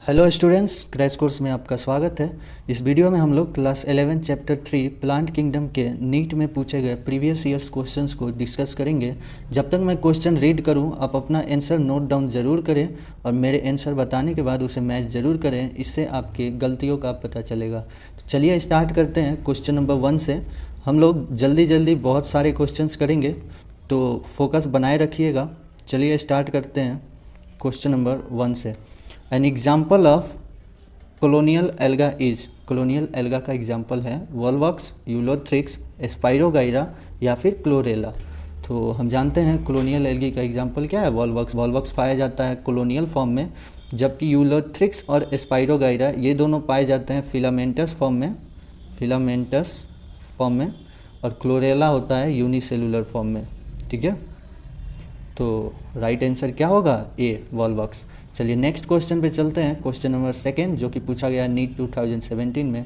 Hello students, crash course में आपका स्वागत है। इस वीडियो में हम लोग क्लास 11 चैप्टर 3 प्लांट किंगडम के नीट में पूछे गए प्रीवियस ईयर्स क्वेश्चंस को डिस्कस करेंगे। जब तक मैं क्वेश्चन रीड करूं, आप अपना आंसर नोट डाउन ज़रूर करें और मेरे आंसर बताने के बाद उसे मैच ज़रूर करें। इससे आपकी गलतियों का पता चलेगा। तो चलिए स्टार्ट करते हैं क्वेश्चन नंबर 1 से। हम लोग जल्दी बहुत सारे क्वेश्चन करेंगे, तो फोकस बनाए रखिएगा। चलिए स्टार्ट करते हैं क्वेश्चन नंबर 1 से। An example of colonial alga is, colonial alga का एग्जाम्पल है वॉलवॉक्स, यूलोथ्रिक्स, स्पाइरोगाइरा या फिर क्लोरेला। तो हम जानते हैं कॉलोनियल एल्गी का एग्जाम्पल क्या है, वॉलवॉक्स। वॉलवॉक्स पाया जाता है कॉलोनियल फॉर्म में, जबकि यूलोथ्रिक्स और स्पाइरोगाइरा ये दोनों पाए जाते हैं फिलामेंटस फॉर्म में, फिलामेंटस फॉर्म में, और क्लोरेला होता है यूनिसेलुलर फॉर्म में। ठीक है, तो राइट आंसर क्या होगा, ए, वॉलवॉक्स। चलिए नेक्स्ट क्वेश्चन पे चलते हैं। क्वेश्चन नंबर 2 जो कि पूछा गया नीट 2017 में।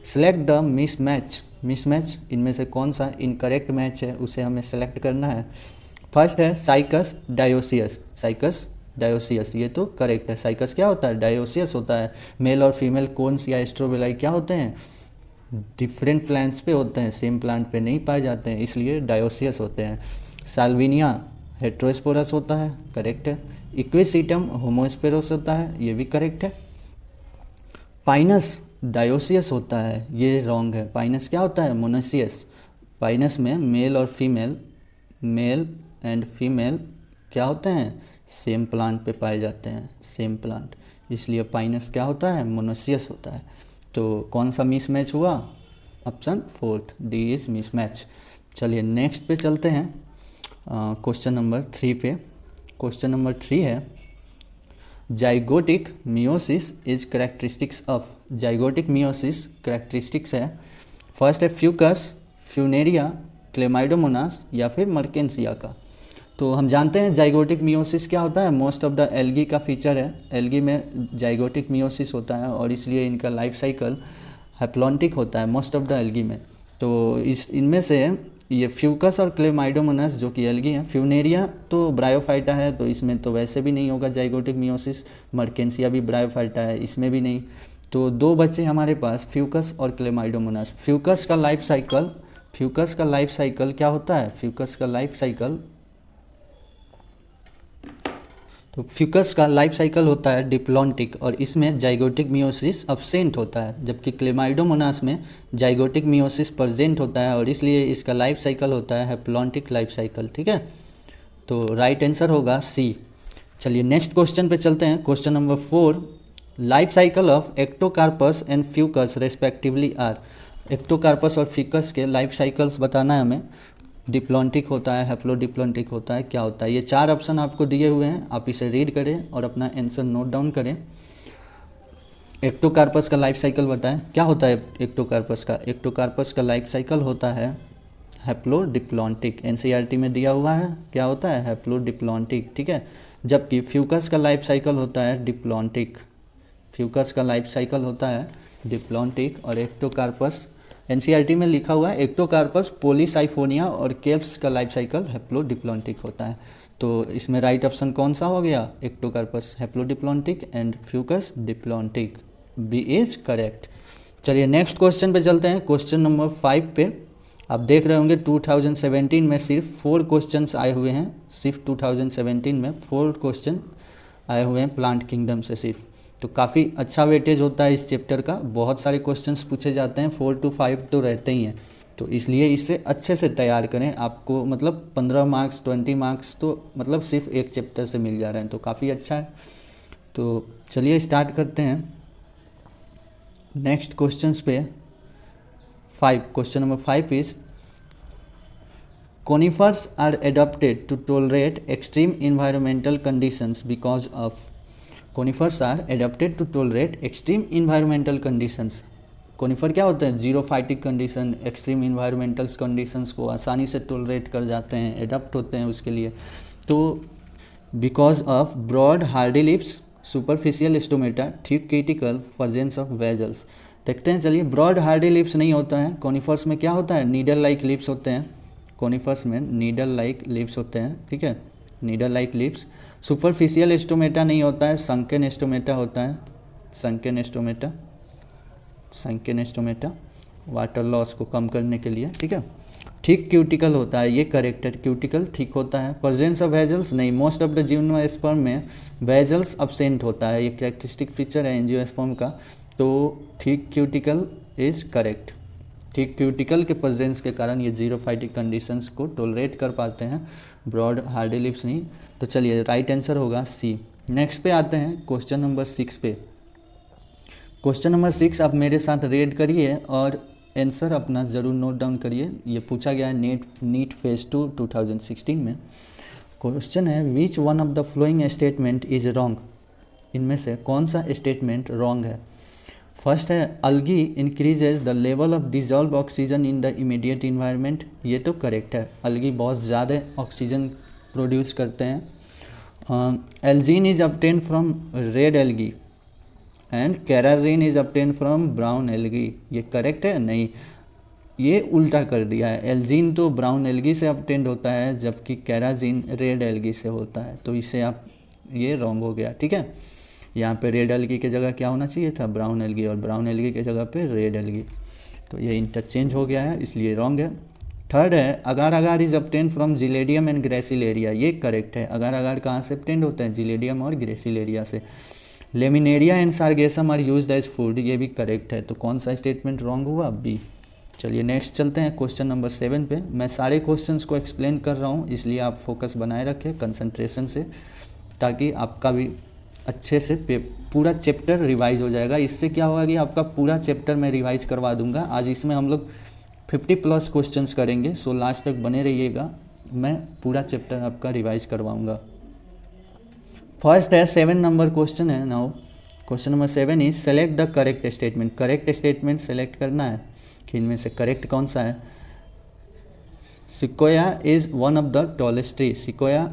सिलेक्ट द मिसमैच, मिसमैच इनमें से कौन सा इनकरेक्ट मैच है उसे हमें सेलेक्ट करना है। फर्स्ट है साइकस डायोसियस, साइकस डायोसियस ये तो करेक्ट है। साइकस क्या होता है, डायोसियस होता है। मेल और फीमेल कोन्स या स्ट्रोबेलाई क्या होते हैं, डिफरेंट प्लांट्स पे होते हैं, सेम प्लांट पे नहीं पाए जाते हैं, इसलिए डायोसियस होते हैं। साल्विनिया हेट्रोस्पोरस होता है, करेक्ट है। इक्विसीटम होमोस्पेरोस होता है, ये भी करेक्ट है। पाइनस डायोसियस होता है, ये रॉन्ग है। पाइनस क्या होता है, मोनोसियस। पाइनस में मेल और फीमेल, मेल एंड फीमेल क्या होते हैं, सेम प्लांट पे पाए जाते हैं, सेम प्लांट, इसलिए पाइनस क्या होता है, मोनोसियस होता है। तो कौन सा मिसमैच हुआ, ऑप्शन 4 डी इज मिसमैच। चलिए नेक्स्ट पे चलते हैं क्वेश्चन नंबर 3 पे। क्वेश्चन नंबर 3 है zygotic meiosis is characteristics of, zygotic meiosis characteristics है। फर्स्ट है फ्यूकस, फ्यूनेरिया, क्लेमाइडोमोनास या फिर मर्केंसिया का। तो हम जानते हैं जाइगोटिक मियोसिस क्या होता है, मोस्ट ऑफ द एल्गी का फीचर है। एल्गी में जाइगोटिक मियोसिस होता है और इसलिए इनका लाइफ साइकिल हैप्लॉन्टिक होता है मोस्ट ऑफ द एल्गी में। तो इनमें से ये फ्यूकस और क्लेमाइडोमोनास जो कि एल्गी हैं, फ्यूनेरिया तो ब्रायोफाइटा है तो इसमें तो वैसे भी नहीं होगा जाइगोटिक मियोसिस। मर्केंसिया भी ब्रायोफाइटा है, इसमें भी नहीं। तो दो बच्चे हमारे पास फ्यूकस और क्लेमाइडोमोनास। फ्यूकस का लाइफ साइकिल, फ्यूकस का लाइफ साइकिल क्या होता है, फ्यूकस का लाइफ साइकिल, तो फ्यूकस का लाइफ साइकिल होता है डिप्लॉन्टिक और इसमें जाइगोटिक मियोसिस अब्सेंट होता है, जबकि क्लेमाइडोमोनास में जाइगोटिक मियोसिस प्रेजेंट होता है और इसलिए इसका लाइफ साइकिल होता है हैप्लॉन्टिक लाइफ साइकिल। ठीक है, तो राइट आंसर होगा सी। चलिए नेक्स्ट क्वेश्चन पे चलते हैं। Question number 4, life cycle of Ectocarpus and Fucus respectively are. Ectocarpus और फ्यूकस के लाइफ साइकिल्स बताना है हमें। डिप्लॉन्टिक होता है, हैप्लोडिप्लॉन्टिक होता है, क्या होता है, ये 4 ऑप्शन आपको दिए हुए हैं, आप इसे रीड करें और अपना आंसर नोट डाउन करें। एक्टोकार्पस का लाइफ साइकिल बताएं, क्या होता है एक्टोकार्पस का, एक्टोकार्पस का लाइफ साइकिल होता है हैप्लोडिप्लॉन्टिक, एनसीईआरटी में दिया हुआ है, क्या होता है, हैप्लोडिप्लॉन्टिक। ठीक है, जबकि फ्यूकस का लाइफ साइकिल होता है डिप्लॉन्टिक, फ्यूकस का लाइफ साइकिल होता है डिप्लॉन्टिक। और एक्टोकार्पस एनसीईआरटी में लिखा हुआ है एक्टोकार्पस, पॉलीसाइफोनिया और केव्स का लाइफ साइकिल हैप्लोडिप्लॉन्टिक होता है। तो इसमें राइट ऑप्शन कौन सा हो गया, Ectocarpus haplodiplontic and Fucus diplontic, B is correct. चलिए नेक्स्ट क्वेश्चन पे चलते हैं। क्वेश्चन नंबर 5 पे आप देख रहे होंगे 2017 में सिर्फ 4 क्वेश्चन आए हुए हैं, सिर्फ 2017 में 4 क्वेश्चन आए हुए हैं प्लांट किंगडम से सिर्फ। तो काफ़ी अच्छा वेटेज होता है इस चैप्टर का, बहुत सारे क्वेश्चंस पूछे जाते हैं, 4 to 5 तो रहते ही हैं। तो इसलिए इससे अच्छे से तैयार करें, आपको मतलब 15 मार्क्स 20 मार्क्स तो मतलब सिर्फ एक चैप्टर से मिल जा रहे हैं, तो काफ़ी अच्छा है। तो चलिए स्टार्ट करते हैं नेक्स्ट क्वेश्चंस पे। 5, question number 5 is conifers are adapted to tolerate extreme environmental conditions because of, conifers are adapted to tolerate extreme environmental conditions। Conifer क्या होते हैं, zero phytic condition, extreme environmental conditions को आसानी से tolerate कर जाते हैं, एडप्ट होते हैं उसके लिए। तो because of broad hardy lips, superficial stomata, thick cuticle, फर्जेंस ऑफ वेजल्स। देखते हैं, चलिए ब्रॉड हार्डी लिप्स नहीं होता है कॉनिफर्स में, क्या होता है, नीडल लाइक लिप्स होते हैं। कॉनिफर्स में नीडल लाइक लिप्स होते हैं, ठीक है, needle like lips. Superficial stomata नहीं होता है, संकन स्टोमेटा होता है। संकेन स्टोमेटा वाटर लॉस को कम करने के लिए, ठीक है। थिक क्यूटिकल होता है, ये करेक्ट है, क्यूटिकल थिक होता है। प्रेजेंस ऑफ वेजल्स नहीं, मोस्ट ऑफ द जिम्नोस्पर्म में वेजल्स अब्सेंट होता है, ये कैरेक्टरिस्टिक फीचर है एंजियोस्पर्म का। तो thick cuticle is correct. Thick cuticle के प्रेजेंस के कारण ये जीरोफाइटिक कंडीशंस को टॉलरेट कर पाते हैं, ब्रॉड हार्डी लिप्स नहीं। तो चलिए राइट आंसर होगा सी। नेक्स्ट पे आते हैं क्वेश्चन नंबर 6 पे। क्वेश्चन नंबर 6 आप मेरे साथ रीड करिए और आंसर अपना ज़रूर नोट डाउन करिए। ये पूछा गया है नीट फेज 2 2016 में। क्वेश्चन है विच one of the following statement is wrong. इनमें से कौन सा स्टेटमेंट रॉन्ग है। फर्स्ट है algae increases the level of dissolve oxygen in the immediate environment, ये तो करेक्ट है, अल्गी बहुत ज़्यादा ऑक्सीजन प्रोड्यूस करते हैं। Algin is obtain from red algae and carrageenan is obtain from brown algae, ये करेक्ट है। नहीं, ये उल्टा कर दिया है, एल्जीन तो ब्राउन एल्गी से ऑब्टेन होता है जबकि केराजीन रेड एल्गी से होता है, तो इसे आप ये रॉन्ग हो गया, ठीक है। यहाँ पे रेड एल्गी की जगह क्या होना चाहिए था, ब्राउन एल्गी, और ब्राउन एल्गी की जगह पे रेड एल्गी, तो ये इंटरचेंज हो गया है, इसलिए रॉन्ग है। थर्ड है agar agar is obtain from Gelidium and Gracilaria, ये करेक्ट है। अगार अगार कहाँ से ऑब्टेन होते हैं, जिलेडियम और ग्रेसिलेरिया से। Laminaria and Sargassum are used as food, ये भी करेक्ट है। तो कौन सा स्टेटमेंट रॉन्ग हुआ, बी। चलिए नेक्स्ट चलते हैं क्वेश्चन नंबर 7 पे। मैं सारे क्वेश्चंस को एक्सप्लेन कर रहा हूँ, इसलिए आप फोकस बनाए रखें कंसंट्रेशन से, ताकि आपका भी अच्छे से पूरा चैप्टर रिवाइज हो जाएगा। इससे क्या होगा कि आपका पूरा चैप्टर मैं रिवाइज करवा दूंगा। आज इसमें हम लोग 50+ क्वेश्चंस करेंगे, सो लास्ट तक बने रहिएगा, मैं पूरा चैप्टर आपका रिवाइज करवाऊँगा। फर्स्ट है 7 नंबर क्वेश्चन है। Now question number 7 is select the correct statement. Correct statement select करना है कि इनमें से करेक्ट कौन सा है। Sequoia is one of the tallest tree, sequoia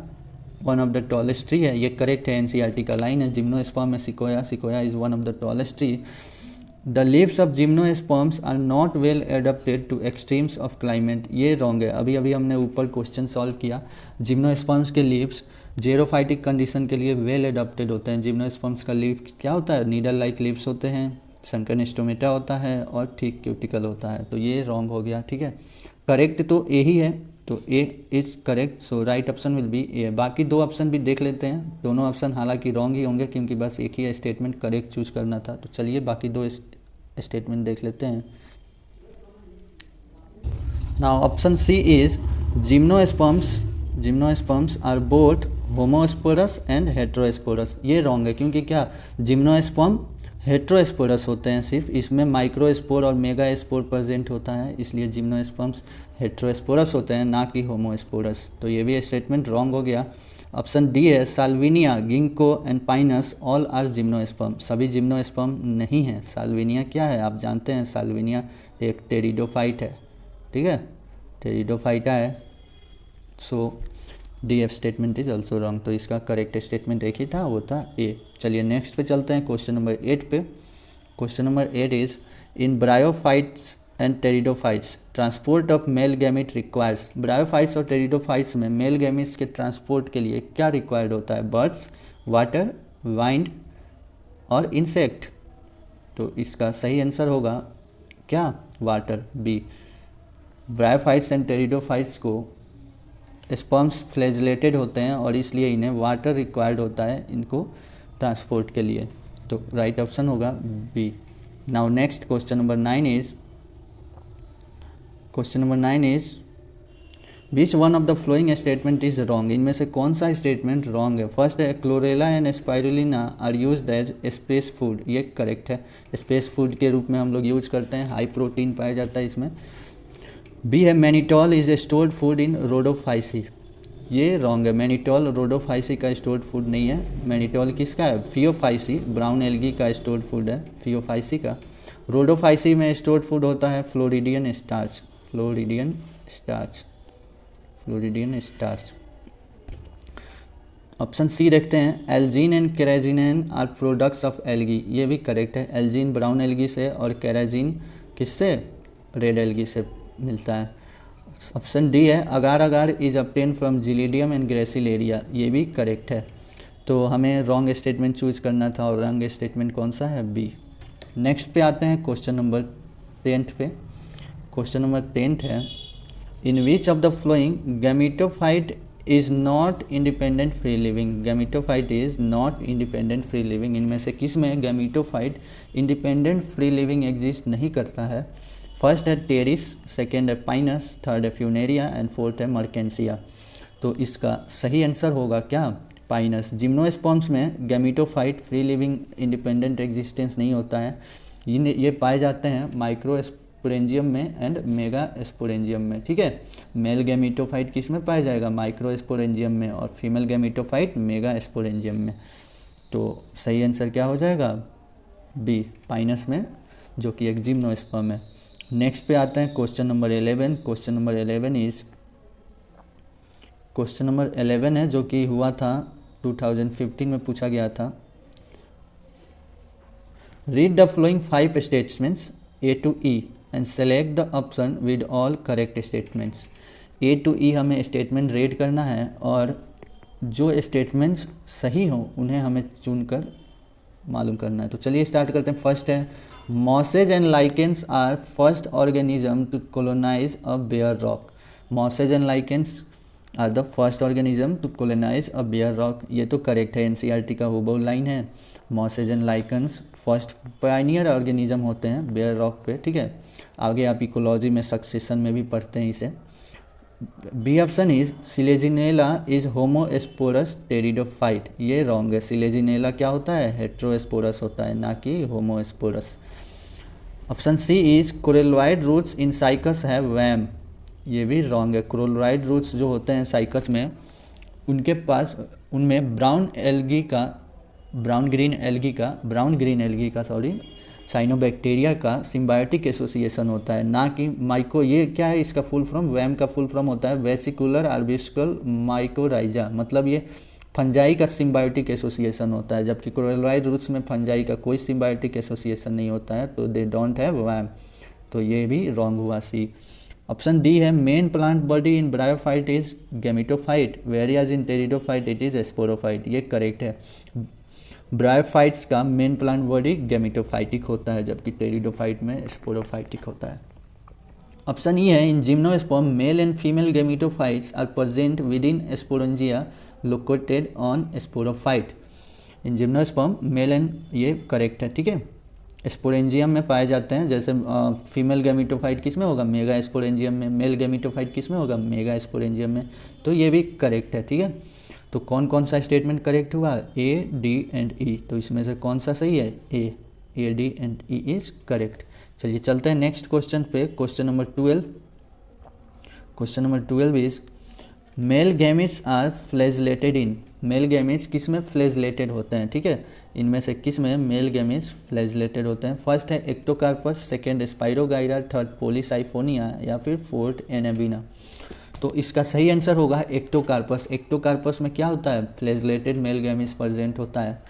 one of the tallest tree है, ये करेक्ट है, एनसीईआरटी का लाइन है। जिम्नोस्पर्म में Sequoia is one of the tallest tree. The leaves of gymnosperms are not well adapted to extremes of climate, ये wrong है। अभी अभी हमने ऊपर क्वेश्चन सॉल्व किया, जिम्नोस्पर्म्स के लीव्स जेरोफाइटिक कंडीशन के लिए वेल एडॉप्टेड होते हैं। जिम्नोस्पर्म्स का लीव क्या होता है, नीडल लाइक लीव्स होते हैं, संकन स्टोमेटा होता है और थिक क्यूटिकल होता है, तो ये रॉन्ग हो गया, ठीक है। करेक्ट तो ए ही है, तो A is correct, so right option will be A. बाकी दो ऑप्शन भी देख लेते हैं, दोनों ऑप्शन हालांकि रॉन्ग ही होंगे क्योंकि बस एक ही स्टेटमेंट करेक्ट चूज करना था। तो चलिए बाकी दो स्टेटमेंट देख लेते हैं। Now option C is gymnosperms are both homosporous and heterosporous, ये रॉन्ग है क्योंकि क्या जिम्नोस्पर्म हेट्रोस्पोरस होते हैं सिर्फ, इसमें माइक्रोस्पोर और मेगा स्पोर प्रेजेंट होता है, इसलिए जिम्नोस्पर्म्स हेट्रोस्पोरस होते हैं ना कि होमोस्पोरस, तो ये भी स्टेटमेंट रॉन्ग हो गया। ऑप्शन डी है Salvinia, Ginkgo and Pinus all are gymnosperm, सभी जिम्नोस्पर्म नहीं है। साल्विनिया क्या है आप जानते हैं, साल्विनिया एक टेरिडोफाइट है, ठीक है, टेरिडोफाइटा है, so D F statement is also wrong. तो इसका करेक्ट स्टेटमेंट एक ही था, वो था ए। चलिए नेक्स्ट पे चलते हैं क्वेश्चन नंबर 8 पे। Question number 8 is in bryophytes and pteridophytes transport of male gamete requires. Bryophytes और टेरिडोफाइट्स में मेल गैमेट्स के ट्रांसपोर्ट के लिए क्या रिक्वायर्ड होता है, बर्ड्स, वाटर, वाइंड और इंसेक्ट। तो इसका सही आंसर होगा क्या, water, B. Bryophytes and pteridophytes को स्पर्म्स फ्लैजिलेटेड होते हैं और इसलिए इन्हें वाटर रिक्वायर्ड होता है इनको ट्रांसपोर्ट के लिए, तो राइट ऑप्शन होगा B. Now next question number 9 is which one of the following statement is wrong. इनमें से कौन सा स्टेटमेंट रॉन्ग है। फर्स्ट है Chlorella and Spirulina are used as space food, ये करेक्ट है, स्पेस फूड के रूप में हम लोग यूज करते हैं, हाई प्रोटीन पाया जाता है इसमें। बी है mannitol is a stored food in Rhodophyceae, ये रॉन्ग है, मैनिटॉल रोडोफाइसी का स्टोर्ड फूड नहीं है। मैनिटॉल किसका है, फियोफाइसी, ब्राउन एल्गी का स्टोर्ड फूड है फियोफाइसी का। रोडोफाइसी में स्टोर्ड फूड होता है floridean starch, floridean starch. Option C देखते हैं, algin and carrageenan are products of algae, ये भी करेक्ट है, एल्जीन ब्राउन एल्गी से और केराजिन किससे, रेड एल्गी से मिलता है। ऑप्शन डी है agar agar is obtain from Gelidium and Gracilaria, ये भी करेक्ट है। तो हमें रॉन्ग स्टेटमेंट चूज करना था और रॉन्ग स्टेटमेंट कौन सा है, बी। नेक्स्ट पे आते हैं क्वेश्चन नंबर 10 पे। क्वेश्चन नंबर 10 है, in which of the following gametophyte is not independent free living. Gametophyte is not independent free living, इनमें से किस में gametophyte independent free living exist नहीं करता है। फर्स्ट है टेरिस, सेकेंड है पाइनस, थर्ड है फ्यूनेरिया एंड फोर्थ है मर्केंसिया। तो इसका सही आंसर होगा क्या, पाइनस। जिम्नोस्पर्म्स में gametophyte free living independent existence नहीं होता है। ये पाए जाते हैं माइक्रोस्पोरेंजियम में एंड मेगा स्पोरेंजियम में, ठीक है। मेल गैमेटोफाइट किस में पाया जाएगा, माइक्रोस्पोरेंजियम में, और फीमेल गैमेटोफाइट मेगा स्पोरेंजियम में। तो सही आंसर क्या हो जाएगा, बी, पाइनस में, जो कि एक जिम्नोस्पर्म है। नेक्स्ट पे आते हैं क्वेश्चन नंबर 11। क्वेश्चन नंबर 11 है जो कि हुआ था 2015 में पूछा गया था। Read the flowing 5 statements A to E and select the option with all correct statements. A to E हमें स्टेटमेंट रीड करना है और जो स्टेटमेंट्स सही हों उन्हें हमें चुनकर मालूम करना है। तो चलिए स्टार्ट करते हैं। फर्स्ट है, mosses and lichens are first organism to colonise a bare rock. Mosses and lichens are the first organism to colonise a bare rock. ये तो करेक्ट है, एनसीईआरटी का हुबहू लाइन है। Mosses and lichens first pioneer organism होते हैं bear rock पे, ठीक है। आगे आप इकोलॉजी में सक्सेशन में भी पढ़ते हैं इसे। B option is Selaginella is homosporous pteridophyte. ये रॉन्ग है। सिलेजिनेला क्या होता है, हेट्रोस्पोरस होता है, ना कि homosporous. Option C is coralloid roots in Cycas है वैम। ये भी रॉन्ग है। कोरेलॉइड रूट्स जो होते हैं साइकस में, उनके पास उनमें ब्राउन ग्रीन एल्गी का साइनोबैक्टीरिया का सिम्बायोटिक एसोसिएशन होता है, ना कि माइको। ये क्या है, इसका फुल फॉर्म, वैम का फुल फॉर्म होता है वेसिकुलर आर्बिस्कल माइकोराइजा, मतलब ये फंजाई का सिम्बायोटिक एसोसिएशन होता है, जबकि कोरेलॉइड रूट्स में फंजाई का कोई सिम्बायोटिक एसोसिएशन नहीं होता है, तो दे डोंट हैव वैम। तो ये भी रॉन्ग हुआ, सी। ऑप्शन डी है, main plant body in bryophyte is gametophyte whereas in pteridophyte it is sporophyte. ये करेक्ट है। ब्रायोफाइट्स का मेन प्लांट बॉडी गैमेटोफाइटिक होता है, जबकि टेरिडोफाइट में स्पोरोफाइटिक होता है। ऑप्शन ई है, in gymnosperm male and female gametophytes are present within sporangia located on sporophyte. In gymnosperm male and, ये करेक्ट है, ठीक है। स्पोरेंजियम में पाए जाते हैं, जैसे फीमेल गैमेटोफाइट किस में होगा, मेगा स्पोरेंजियम में। मेल गैमेटोफाइट किस में होगा, मेगा स्पोरेंजियम में। तो ये भी करेक्ट है, ठीक है। तो कौन कौन सा स्टेटमेंट करेक्ट हुआ, ए, डी एंड ई। तो इसमें से कौन सा सही है, A, D and E is correct. चलिए चलते हैं नेक्स्ट क्वेश्चन पे। Question number 12। Question number 12 is male gametes are flagellated in. Male gametes किस में फ्लैजेलेटेड होते हैं, ठीक है। इनमें से किस में मेल गैमेट्स फ्लैजेलेटेड होते हैं। फर्स्ट है Ectocarpus, second spirogyra, third Polysiphonia या फिर फोर्थ एनाबीना। तो इसका सही आंसर होगा एक्टोकार्पस। एक्टोकार्पस में क्या होता है, फ्लैजेलेटेड मेल गैमेट्स प्रेजेंट होता है।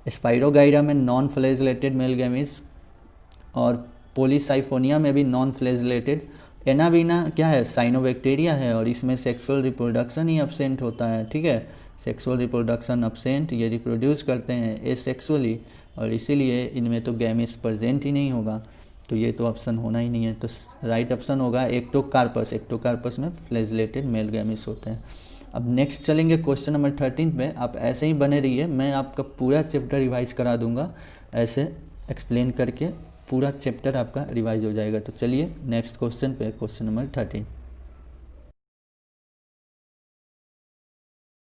स्पाइरोगाइरा में नॉन फ्लैजेलेटेड मेल गैमेट्स, और पोलीसाइफोनिया में भी नॉन फ्लैजेलेटेड। एनाबीना क्या है, साइनोबैक्टीरिया है, और इसमें सेक्सुअल रिप्रोडक्शन ही अब्सेंट होता है, ठीक है। सेक्सुअल रिप्रोडक्शन अब्सेंट, ये रिप्रोड्यूस करते हैं एसेक्सुअली, और इसीलिए इनमें तो गैमेट्स प्रेजेंट ही नहीं होगा। तो ये तो ऑप्शन होना ही नहीं है। तो राइट ऑप्शन होगा एक्टोकार्पस। एक्टोकार्पस में फ्लैजेलेटेड मेल गैमेट्स होते हैं। अब नेक्स्ट चलेंगे क्वेश्चन नंबर 13 पे। आप ऐसे ही बने रहिए, मैं आपका पूरा चैप्टर रिवाइज करा दूंगा, ऐसे एक्सप्लेन करके पूरा चैप्टर आपका रिवाइज हो जाएगा। तो चलिए नेक्स्ट क्वेश्चन पे, क्वेश्चन नंबर 13।